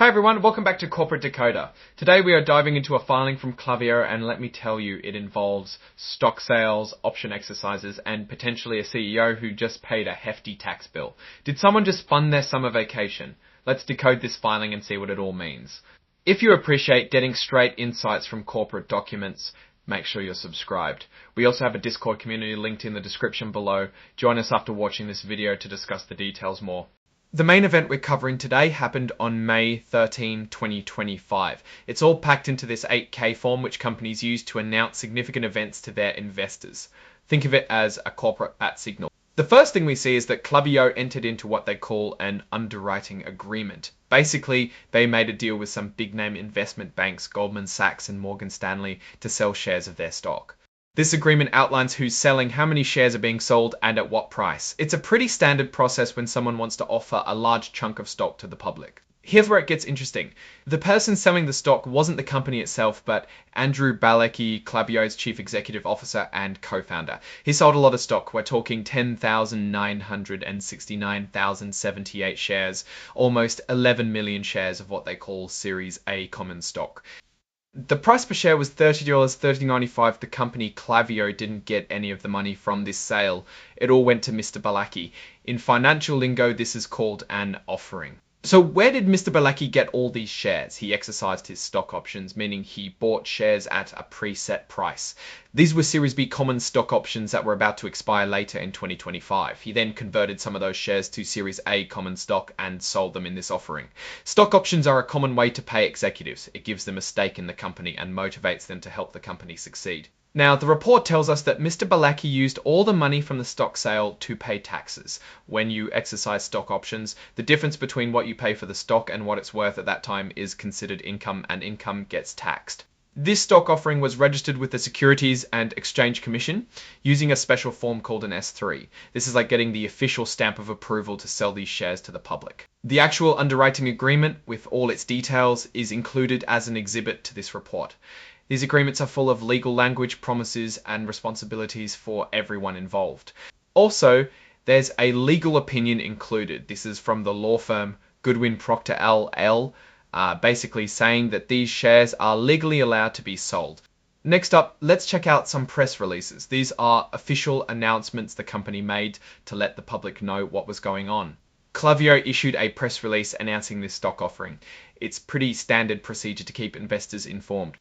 Hi everyone, welcome back to Corporate Decoder. Today we are diving into a filing from Klaviyo, and let me tell you, it involves stock sales, option exercises, and potentially a CEO who just paid a hefty tax bill. Did someone just fund their summer vacation? Let's decode this filing and see what it all means. If you appreciate getting straight insights from corporate documents, make sure you're subscribed. We also have a Discord community linked in the description below. Join us after watching this video to discuss the details more. The main event we're covering today happened on May 13, 2025. It's all packed into this 8K form which companies use to announce significant events to their investors. Think of it as a corporate bat signal. The first thing we see is that Klaviyo entered into what they call an underwriting agreement. Basically, they made a deal with some big name investment banks, Goldman Sachs and Morgan Stanley, to sell shares of their stock. This agreement outlines who's selling, how many shares are being sold, and at what price. It's a pretty standard process when someone wants to offer a large chunk of stock to the public. Here's where it gets interesting. The person selling the stock wasn't the company itself, but Andrew Balecki, Klaviyo's chief executive officer and co-founder. He sold a lot of stock. We're talking 10,969,078 shares, almost 11 million shares of what they call Series A common stock. The price per share was $30, $30.95. The company Klaviyo didn't get any of the money from this sale. It all went to Mr. Balecki. In financial lingo, this is called an offering. So where did Mr. Balecki get all these shares? He exercised his stock options, meaning he bought shares at a preset price. These were Series B common stock options that were about to expire later in 2025. He then converted some of those shares to Series A common stock and sold them in this offering. Stock options are a common way to pay executives. It gives them a stake in the company and motivates them to help the company succeed. Now, the report tells us that Mr. Balecki used all the money from the stock sale to pay taxes. When you exercise stock options, the difference between what you pay for the stock and what it's worth at that time is considered income, and income gets taxed. This stock offering was registered with the Securities and Exchange Commission using a special form called an S3. This is like getting the official stamp of approval to sell these shares to the public. The actual underwriting agreement with all its details is included as an exhibit to this report. These agreements are full of legal language, promises, and responsibilities for everyone involved. Also, there's a legal opinion included. This is from the law firm Goodwin Procter LL, basically saying that these shares are legally allowed to be sold. Next up, let's check out some press releases. These are official announcements the company made to let the public know what was going on. Klaviyo issued a press release announcing this stock offering. It's pretty standard procedure to keep investors informed.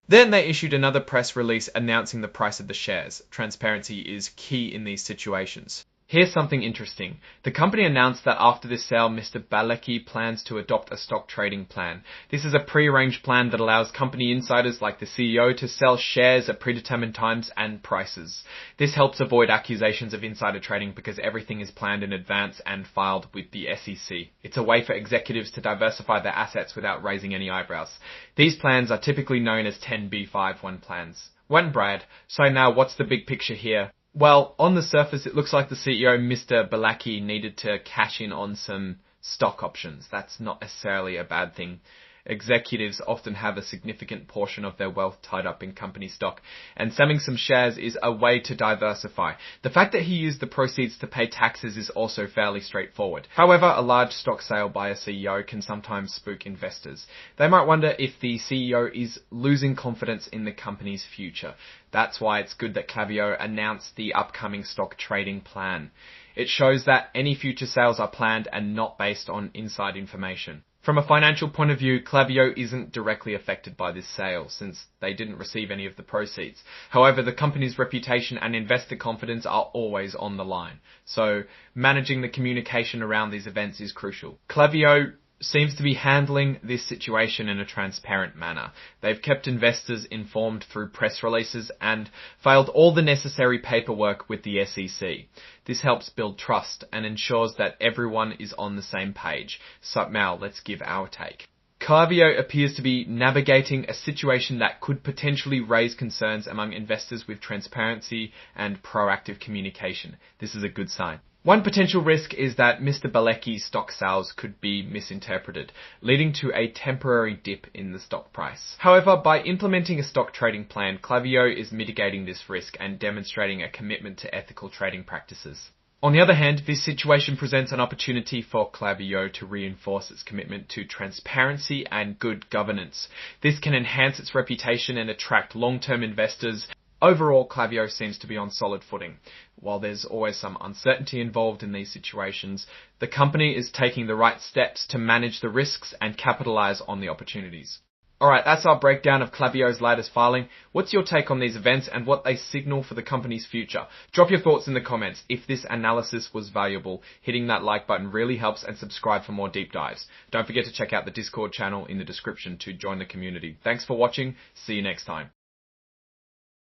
Then they issued another press release announcing the price of the shares. Transparency is key in these situations. Here's something interesting. The company announced that after this sale, Mr. Balecki plans to adopt a stock trading plan. This is a pre-arranged plan that allows company insiders like the CEO to sell shares at predetermined times and prices. This helps avoid accusations of insider trading because everything is planned in advance and filed with the SEC. It's a way for executives to diversify their assets without raising any eyebrows. These plans are typically known as 10b5-1 plans. When Brad, so now what's the big picture here? Well, on the surface, it looks like the CEO, Mr. Balecki, needed to cash in on some stock options. That's not necessarily a bad thing. Executives often have a significant portion of their wealth tied up in company stock, and selling some shares is a way to diversify. The fact that he used the proceeds to pay taxes is also fairly straightforward. However, a large stock sale by a CEO can sometimes spook investors. They might wonder if the CEO is losing confidence in the company's future. That's why it's good that Klaviyo announced the upcoming stock trading plan. It shows that any future sales are planned and not based on inside information. From a financial point of view, Klaviyo isn't directly affected by this sale since they didn't receive any of the proceeds. However, the company's reputation and investor confidence are always on the line. So managing the communication around these events is crucial. Klaviyo seems to be handling this situation in a transparent manner. They've kept investors informed through press releases and filed all the necessary paperwork with the SEC. This helps build trust and ensures that everyone is on the same page. So now let's give our take. Klaviyo appears to be navigating a situation that could potentially raise concerns among investors with transparency and proactive communication. This is a good sign. One potential risk is that Mr. Balecki's stock sales could be misinterpreted, leading to a temporary dip in the stock price. However, by implementing a stock trading plan, Klaviyo is mitigating this risk and demonstrating a commitment to ethical trading practices. On the other hand, this situation presents an opportunity for Klaviyo to reinforce its commitment to transparency and good governance. This can enhance its reputation and attract long-term investors. Overall, Klaviyo seems to be on solid footing. While there's always some uncertainty involved in these situations, the company is taking the right steps to manage the risks and capitalize on the opportunities. Alright, that's our breakdown of Klaviyo's latest filing. What's your take on these events and what they signal for the company's future? Drop your thoughts in the comments. If this analysis was valuable, hitting that like button really helps, and subscribe for more deep dives. Don't forget to check out the Discord channel in the description to join the community. Thanks for watching. See you next time.